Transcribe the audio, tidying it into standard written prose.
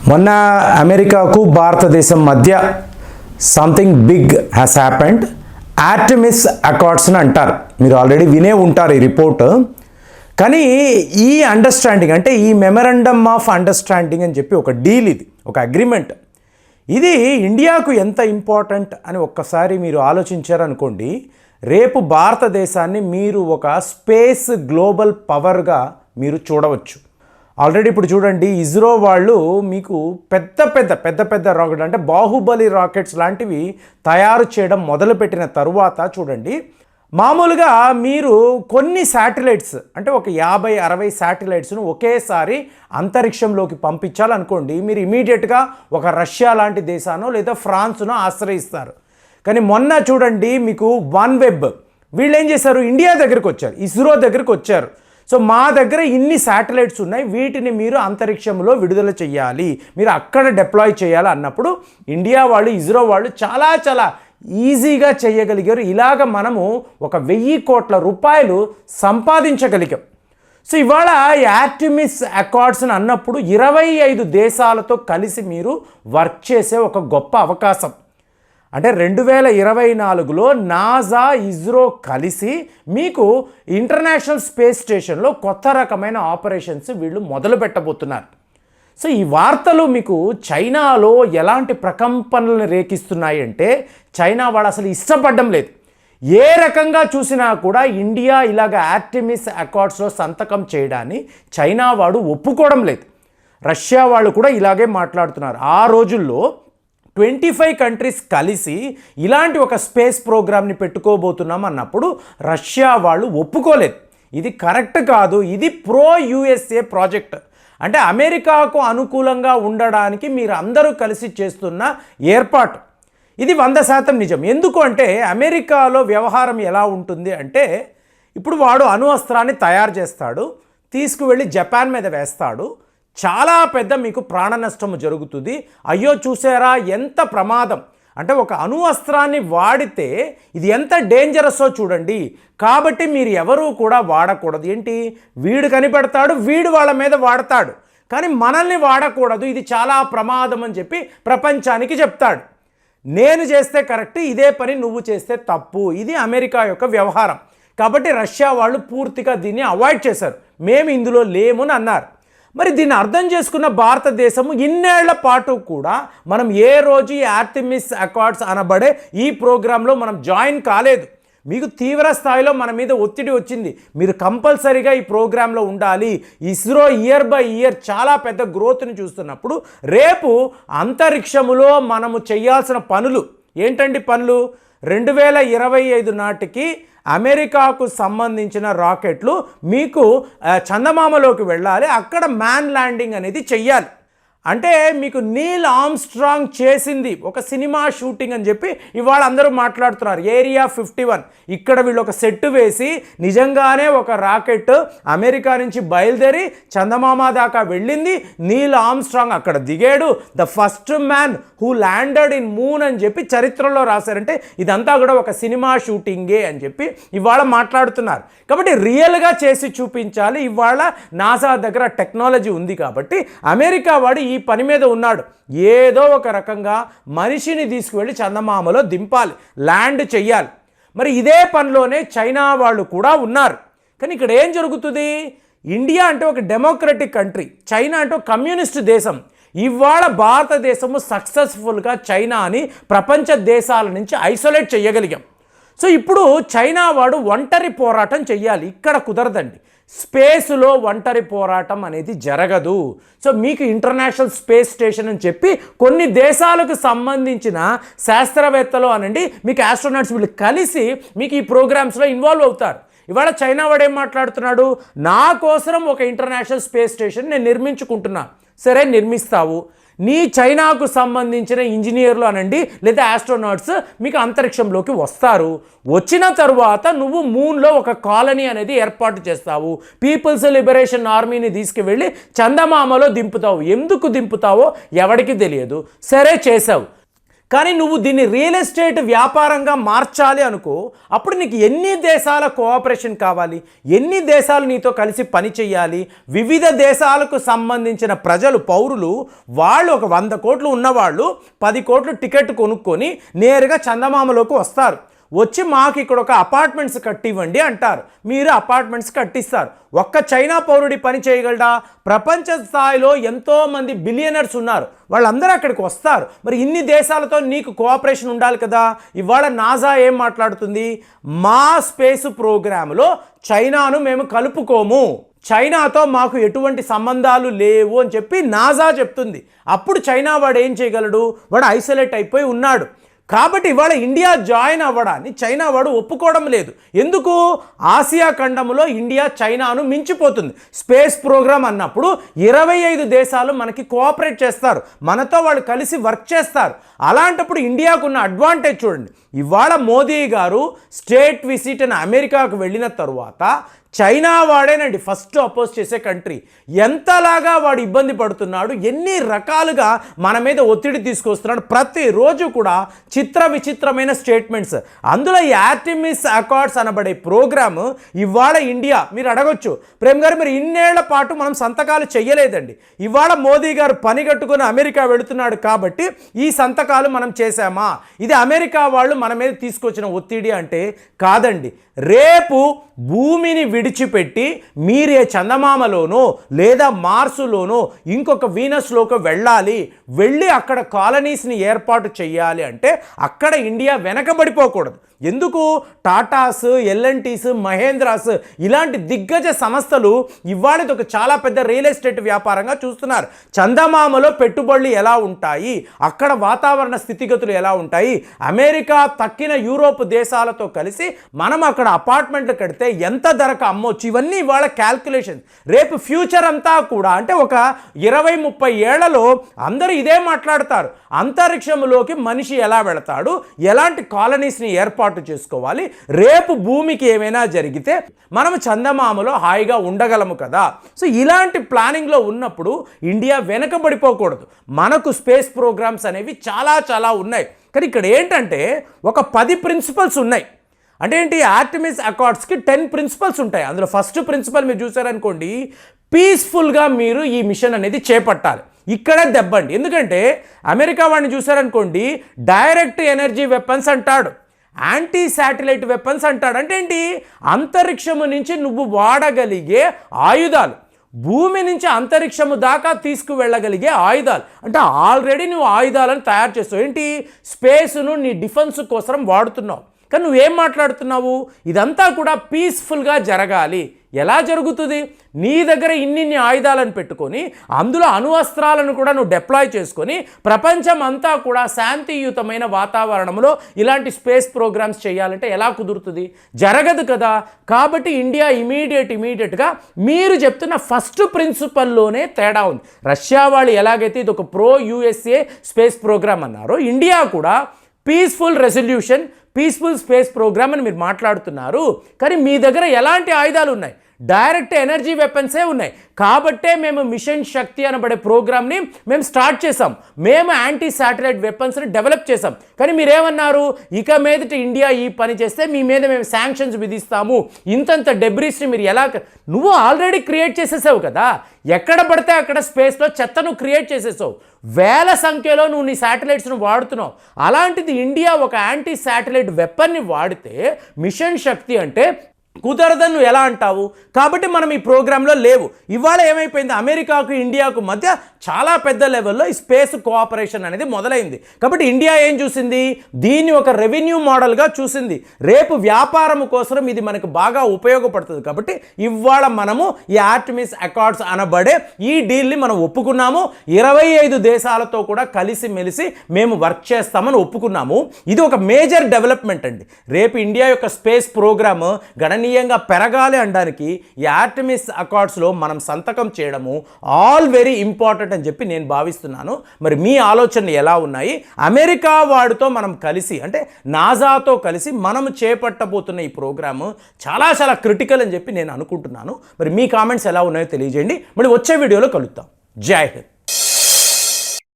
మొన్న అమెరికాకు భారతదేశం మధ్య something big has happened. Artemis accords అని అంటారు. మీరు ఆల్రెడీ వినే ఉంటారు ఈ రిపోర్ట్. కానీ ఈ అండర్స్టాండింగ్ అంటే ఈ మెమరాండమ్ ఆఫ్ అండర్స్టాండింగ్ అని చెప్పి ఒక డీల్, ఇది ఒక అగ్రిమెంట్. ఇది ఇండియాకు ఎంత ఇంపార్టెంట్ అని ఒక్కసారి మీరు ఆలోచించారనుకోండి, రేపు భారతదేశాన్ని మీరు ఒక స్పేస్ గ్లోబల్ పవర్గా మీరు చూడవచ్చు. ఆల్రెడీ ఇప్పుడు చూడండి, ఇస్రో వాళ్ళు మీకు పెద్ద పెద్ద రాకెట్ అంటే బాహుబలి రాకెట్స్ లాంటివి తయారు చేయడం మొదలుపెట్టిన తరువాత చూడండి, మామూలుగా మీరు కొన్ని శాటిలైట్స్ అంటే ఒక 50-60 శాటిలైట్స్ను ఒకేసారి అంతరిక్షంలోకి పంపించాలనుకోండి, మీరు ఇమీడియట్గా ఒక రష్యా లాంటి దేశానో లేదా ఫ్రాన్స్ను ఆశ్రయిస్తారు. కానీ మొన్న చూడండి, మీకు వన్ వెబ్ వీళ్ళు ఏం చేశారు, ఇండియా దగ్గరికి వచ్చారు, ఇస్రో దగ్గరికి వచ్చారు. సో మా దగ్గర ఇన్ని శాటిలైట్స్ ఉన్నాయి, వీటిని మీరు అంతరిక్షంలో విడుదల చేయాలి, మీరు అక్కడ డిప్లాయ్ చేయాలి అన్నప్పుడు ఇండియా వాళ్ళు ఇస్రో వాళ్ళు చాలా ఈజీగా చేయగలిగారు. ఇలాగ మనము 1,000 కోట్ల రూపాయలు సంపాదించగలిగాం. సో ఇవాళ ఆర్టెమిస్ అకార్డ్స్ అని అన్నప్పుడు 25 దేశాలతో కలిసి మీరు వర్క్ చేసే ఒక గొప్ప అవకాశం. అంటే 2024లో నాసా ఇస్రో కలిసి మీకు ఇంటర్నేషనల్ స్పేస్ స్టేషన్లో కొత్త రకమైన ఆపరేషన్స్ వీళ్ళు మొదలు పెట్టబోతున్నారు. సో ఈ వార్తలు మీకు చైనాలో ఎలాంటి ప్రకంపనలను రేకిస్తున్నాయి అంటే, చైనా వాడు అసలు ఇష్టపడడం లేదు. ఏ రకంగా చూసినా కూడా ఇండియా ఇలాగ ఆర్టెమిస్ అకార్డ్స్లో సంతకం చేయడాన్ని చైనా వాడు ఒప్పుకోవడం లేదు. రష్యా వాళ్ళు కూడా ఇలాగే మాట్లాడుతున్నారు. ఆ రోజుల్లో 25 కంట్రీస్ కలిసి ఇలాంటి ఒక స్పేస్ ప్రోగ్రామ్ని పెట్టుకోబోతున్నాం అన్నప్పుడు రష్యా వాళ్ళు ఒప్పుకోలేదు. ఇది కరెక్ట్ కాదు, ఇది ప్రో యుఎస్ఏ ప్రాజెక్ట్, అంటే అమెరికాకు అనుకూలంగా ఉండడానికి మీరు అందరూ కలిసి చేస్తున్న ఏర్పాటు. ఇది 100% నిజం. ఎందుకు అంటే అమెరికాలో వ్యవహారం ఎలా ఉంటుంది అంటే, ఇప్పుడు వాడు అణు అస్త్రాన్ని తయారు చేస్తాడు, తీసుకువెళ్ళి జపాన్ మీద వేస్తాడు, చాలా పెద్ద మీకు ప్రాణ నష్టం జరుగుతుంది. అయ్యో చూసారా ఎంత ప్రమాదం, అంటే ఒక అణు అస్త్రాన్ని వాడితే ఇది ఎంత డేంజరస్సో చూడండి. కాబట్టి మీరు ఎవరూ కూడా వాడకూడదు. ఏంటి, వీడు కనిపెడతాడు, వీడు వాళ్ళ మీద వాడతాడు, కానీ మనల్ని వాడకూడదు, ఇది చాలా ప్రమాదం అని చెప్పి ప్రపంచానికి చెప్తాడు. నేను చేస్తే కరెక్ట్, ఇదే పని నువ్వు చేస్తే తప్పు. ఇది అమెరికా యొక్క వ్యవహారం. కాబట్టి రష్యా వాళ్ళు పూర్తిగా దీన్ని అవాయిడ్ చేశారు, మేము ఇందులో లేమని అన్నారు. మరి దీన్ని అర్థం చేసుకున్న భారతదేశము ఇన్నేళ్ల పాటు కూడా మనం ఏ రోజు ఈ ఆర్టెమిస్ అకార్డ్స్ అనబడే ఈ ప్రోగ్రాంలో మనం జాయిన్ కాలేదు. మీకు తీవ్ర స్థాయిలో మన మీద ఒత్తిడి వచ్చింది, మీరు కంపల్సరీగా ఈ ప్రోగ్రాంలో ఉండాలి. ఇస్రో ఇయర్ బై ఇయర్ చాలా పెద్ద గ్రోత్ని చూస్తున్నప్పుడు రేపు అంతరిక్షములో మనము చేయాల్సిన పనులు ఏంటండి పనులు, 2025 నాటికి అమెరికాకు సంబంధించిన రాకెట్లు మీకు చందమామలోకి వెళ్ళాలి, అక్కడ మ్యాన్ ల్యాండింగ్ అనేది చెయ్యాలి. అంటే మీకు నీల్ ఆర్మ్స్ట్రాంగ్ చేసింది ఒక సినిమా షూటింగ్ అని చెప్పి ఇవాళ అందరూ మాట్లాడుతున్నారు. ఏరియా 51 ఇక్కడ వీళ్ళు ఒక సెట్ వేసి నిజంగానే ఒక రాకెట్ అమెరికా నుంచి బయలుదేరి చందమామ దాకా వెళ్ళింది, నీల్ ఆర్మ్స్ట్రాంగ్ అక్కడ దిగాడు, the first man who landed in moon అని చెప్పి చరిత్రలో రాశారంటే ఇదంతా కూడా ఒక సినిమా షూటింగే అని చెప్పి ఇవాళ మాట్లాడుతున్నారు. కాబట్టి రియల్గా చేసి చూపించాలి. ఇవాళ నాసా దగ్గర టెక్నాలజీ ఉంది కాబట్టి అమెరికా వాడు ఈ పని మీద ఉన్నాడు. ఏదో ఒక రకంగా మనిషిని తీసుకువెళ్ళి చందమామలో దింపాలి, ల్యాండ్ చెయ్యాలి. మరి ఇదే పనిలోనే చైనా వాళ్ళు కూడా ఉన్నారు. కానీ ఇక్కడ ఏం జరుగుతుంది, ఇండియా అంటే ఒక డెమోక్రటిక్ కంట్రీ, చైనా అంటే ఒక కమ్యూనిస్ట్ దేశం. ఇవాళ భారతదేశము సక్సెస్ఫుల్గా చైనాని ప్రపంచ దేశాల నుంచి ఐసోలేట్ చేయగలిగాం. సో ఇప్పుడు చైనా వాడు ఒంటరి పోరాటం చెయ్యాలి, ఇక్కడ కుదరదండి. స్పేస్లో ఒంటరి పోరాటం అనేది జరగదు. సో మీకు ఇంటర్నేషనల్ స్పేస్ స్టేషన్ అని చెప్పి కొన్ని దేశాలకు సంబంధించిన శాస్త్రవేత్తలు అనండి, మీకు ఆస్ట్రోనాట్స్ వీళ్ళు కలిసి మీకు ఈ ప్రోగ్రామ్స్లో ఇన్వాల్వ్ అవుతారు. ఇవాళ చైనా వాడు ఏం మాట్లాడుతున్నాడు, నా కోసం ఒక ఇంటర్నేషనల్ స్పేస్ స్టేషన్ నేను నిర్మించుకుంటున్నాను. సరే నిర్మిస్తావు, నీ చైనాకు సంబంధించిన ఇంజనీర్లు అనండి లేదా ఆస్ట్రోనాట్స్ మీకు అంతరిక్షంలోకి వస్తారు. వచ్చిన తరువాత నువ్వు మూన్లో ఒక కాలనీ అనేది ఏర్పాటు చేస్తావు, పీపుల్స్ లిబరేషన్ ఆర్మీని తీసుకువెళ్ళి చందమామలో దింపుతావు. ఎందుకు దింపుతావో ఎవరికి తెలియదు, సరే చేసావు. కానీ నువ్వు దీన్ని రియల్ ఎస్టేట్ వ్యాపారంగా మార్చాలి అనుకో, అప్పుడు నీకు ఎన్ని దేశాల కోఆపరేషన్ కావాలి, ఎన్ని దేశాలు నీతో కలిసి పని చేయాలి. వివిధ దేశాలకు సంబంధించిన ప్రజలు, పౌరులు, వాళ్ళు ఒక 100 కోట్లు ఉన్నవాళ్ళు 10 కోట్లు టికెట్ కొనుక్కొని నేరుగా చందమామలోకి వస్తారు. వచ్చి మాకు ఇక్కడ ఒక అపార్ట్మెంట్స్ కట్టివ్వండి అంటారు. మీరు అపార్ట్మెంట్స్ కట్టిస్తారు. ఒక్క చైనా పౌరుడి పని చేయగలడా? ప్రపంచ స్థాయిలో ఎంతోమంది బిలియనర్స్ ఉన్నారు, వాళ్ళందరూ అక్కడికి వస్తారు. మరి ఇన్ని దేశాలతో నీకు కోఆపరేషన్ ఉండాలి కదా. ఇవాళ నాసా ఏం మాట్లాడుతుంది? మా స్పేస్ ప్రోగ్రాంలో చైనాను మేము కలుపుకోము, చైనాతో మాకు ఎటువంటి సంబంధాలు లేవు అని చెప్పి నాసా చెప్తుంది. అప్పుడు చైనా వాడు ఏం చేయగలడు? వాడు ఐసోలేట్ అయిపోయి ఉన్నాడు. కాబట్టి ఇవాళ ఇండియా జాయిన్ అవ్వడాన్ని చైనా వాడు ఒప్పుకోవడం లేదు. ఎందుకు? ఆసియా ఖండంలో ఇండియా చైనాను మించిపోతుంది. స్పేస్ ప్రోగ్రామ్ అన్నప్పుడు 25 దేశాలు మనకి కోఆపరేట్ చేస్తారు, మనతో వాళ్ళు కలిసి వర్క్ చేస్తారు. అలాంటప్పుడు ఇండియాకున్న అడ్వాంటేజ్ చూడండి. ఇవాళ మోదీ గారు స్టేట్ విజిట్ అని అమెరికాకు వెళ్ళిన తరువాత చైనా వాడేనండి ఫస్ట్ అపోజ్ చేసే కంట్రీ. ఎంతలాగా వాడు ఇబ్బంది పడుతున్నాడు, ఎన్ని రకాలుగా మన మీద ఒత్తిడి తీసుకొస్తున్నాడు. ప్రతిరోజు కూడా చిత్ర విచిత్రమైన స్టేట్మెంట్స్. అందులో ఈ ఆర్టెమిస్ అకార్డ్స్ అనబడే ప్రోగ్రామ్ ఇవాళ ఇండియా, మీరు అడగొచ్చు ప్రేమ్ గారు మరి ఇన్నేళ్ల పాటు మనం సంతకాలు చేయలేదండి, ఇవాళ మోదీ గారు పని కట్టుకుని అమెరికా వెళుతున్నాడు కాబట్టి ఈ సంతకాలు మనం చేశామా? ఇది అమెరికా వాళ్ళు మన మీద తీసుకొచ్చిన ఒత్తిడి అంటే కాదండి. రేపు భూమిని విడిచిపెట్టి మీరే చందమామలోనో లేదా మార్సులోనో ఇంకొక వీనస్లోకి వెళ్ళి అక్కడ కాలనీస్ని ఏర్పాటు చేయాలి అంటే అక్కడ ఇండియా వెనకబడిపోకూడదు. ఎందుకు? టాటాస్, ఎల్ఎన్టీస్, మహేంద్రాస్ ఇలాంటి దిగ్గజ సంస్థలు ఇవాళ ఒక చాలా పెద్ద రియల్ ఎస్టేట్ వ్యాపారంగా చూస్తున్నారు. చందమామలో పెట్టుబడులు ఎలా ఉంటాయి, అక్కడ వాతావరణ స్థితిగతులు ఎలా ఉంటాయి, అమెరికా తక్కిన యూరోప్ దేశాలతో కలిసి మనం అక్కడ అపార్ట్మెంట్లు కడితే ఎంత ధరకు అమ్మొచ్చు, ఇవన్నీ ఇవాళ క్యాల్కులేషన్. రేపు ఫ్యూచర్ అంతా కూడా అంటే ఒక 20-30 ఏళ్లలో అందరూ ఇదే మాట్లాడతారు. అంతరిక్షంలోకి మనిషి ఎలా వెళతాడు, ఎలాంటి కాలనీస్ని ఏర్పాటు చేసుకోవాలి, రేపు భూమికి ఏమైనా జరిగితే మనం చందమామలో హాయిగా ఉండగలము కదా. సో ఇలాంటి ప్లానింగ్లో ఉన్నప్పుడు ఇండియా వెనకబడిపోకూడదు. మనకు స్పేస్ ప్రోగ్రామ్స్ అనేవి చాలా ఉన్నాయి. కానీ ఇక్కడ ఏంటంటే ఒక 10 ప్రిన్సిపల్స్ ఉన్నాయి. అంటే ఏంటి? ఆర్టెమిస్ అకార్డ్స్కి 10 ప్రిన్సిపల్స్ ఉంటాయి. అందులో ఫస్ట్ ప్రిన్సిపల్ మీరు చూసారనుకోండి, పీస్ఫుల్గా మీరు ఈ మిషన్ అనేది చేపట్టాలి. ఇక్కడే దెబ్బండి. ఎందుకంటే అమెరికా వాడిని చూసారనుకోండి, డైరెక్ట్ ఎనర్జీ వెపన్స్ అంటాడు, యాంటీ శాటిలైట్ వెపన్స్ అంటాడు. అంటే ఏంటి? అంతరిక్షము నుంచి నువ్వు వాడగలిగే ఆయుధాలు, భూమి నుంచి అంతరిక్షము దాకా తీసుకువెళ్ళగలిగే ఆయుధాలు. అంటే ఆల్రెడీ నువ్వు ఆయుధాలను తయారు చేస్తావు. ఏంటి? స్పేస్ను నీ డిఫెన్స్ కోసం వాడుతున్నావు. కానీ నువ్వేం మాట్లాడుతున్నావు? ఇదంతా కూడా పీస్ఫుల్గా జరగాలి. ఎలా జరుగుతుంది? నీ దగ్గర ఇన్ని ఆయుధాలను పెట్టుకొని అందులో అణువస్త్రాలను కూడా నువ్వు డిప్లాయ్ చేసుకొని ప్రపంచం అంతా కూడా శాంతియుతమైన వాతావరణంలో ఇలాంటి స్పేస్ ప్రోగ్రామ్స్ చేయాలంటే ఎలా కుదురుతుంది? జరగదు కదా. కాబట్టి ఇండియా ఇమీడియట్గా మీరు చెప్తున్న ఫస్ట్ ప్రిన్సిపల్లోనే తేడా ఉంది. రష్యా వాళ్ళు ఎలాగైతే ఇది ఒక ప్రో యుఎస్ఏ స్పేస్ ప్రోగ్రామ్ అన్నారో, ఇండియా కూడా peaceful resolution, peaceful space programme అని మీరు మాట్లాడుతున్నారు. కానీ మీ దగ్గర ఎలాంటి ఆయుధాలు ఉన్నాయి? డైరెక్ట్ ఎనర్జీ వెపన్సే ఉన్నాయి. కాబట్టే మేము మిషన్ శక్తి అనబడే ప్రోగ్రామ్ని మేము స్టార్ట్ చేసాం. మేము యాంటీ శాటిలైట్ వెపన్స్ని డెవలప్ చేసాం. కానీ మీరేమన్నారు? ఇక మీదట ఇండియా ఈ పని చేస్తే మీ మీద మేము శాంక్షన్స్ విధిస్తాము, ఇంతంత డెబ్రీస్ని మీరు ఎలా... నువ్వు ఆల్రెడీ క్రియేట్ చేసేసావు కదా. ఎక్కడ పడితే అక్కడ స్పేస్లో చెత్తను క్రియేట్ చేసేసావు. వేల సంఖ్యలో నువ్వు నీ శాటిలైట్స్ను వాడుతున్నావు. అలాంటిది ఇండియా ఒక యాంటీ శాటిలైట్ వెపన్ని వాడితే మిషన్ శక్తి అంటే కుదరదని నువ్వు ఎలా అంటావు? కాబట్టి మనం ఈ ప్రోగ్రాంలో లేవు. ఇవాళ ఏమైపోయింది? అమెరికాకు ఇండియాకు మధ్య చాలా పెద్ద లెవెల్లో ఈ స్పేస్ కోఆపరేషన్ అనేది మొదలైంది. కాబట్టి ఇండియా ఏం చూసింది? దీన్ని ఒక రెవెన్యూ మోడల్గా చూసింది. రేపు వ్యాపారం కోసం ఇది మనకు బాగా ఉపయోగపడుతుంది. కాబట్టి ఇవాళ మనము ఈ ఆర్టెమిస్ అకార్డ్స్ అనబడే ఈ డీల్ని మనం ఒప్పుకున్నాము. 25 దేశాలతో కూడా కలిసిమెలిసి మేము వర్క్ చేస్తామని ఒప్పుకున్నాము. ఇది ఒక మేజర్ డెవలప్మెంట్ అండి. రేపు ఇండియా యొక్క స్పేస్ ప్రోగ్రామ్ గణనీయంగా పెరగాలి అనడానికి ఈ ఆర్టెమిస్ అకార్డ్స్లో మనం సంతకం చేయడము ఆల్ వెరీ ఇంపార్టెంట్ అని చెప్పి నేను భావిస్తున్నాను. మరి మీ ఆలోచనలు ఎలా ఉన్నాయి? అమెరికా వాడితో మనం కలిసి అంటే నాసాతో కలిసి మనము చేపట్టబోతున్న ఈ ప్రోగ్రాము చాలా క్రిటికల్ అని చెప్పి నేను అనుకుంటున్నాను. మరి మీ కామెంట్స్ ఎలా ఉన్నాయో తెలియజేయండి. మరి వచ్చే వీడియోలో కలుద్దాం. జై హింద్.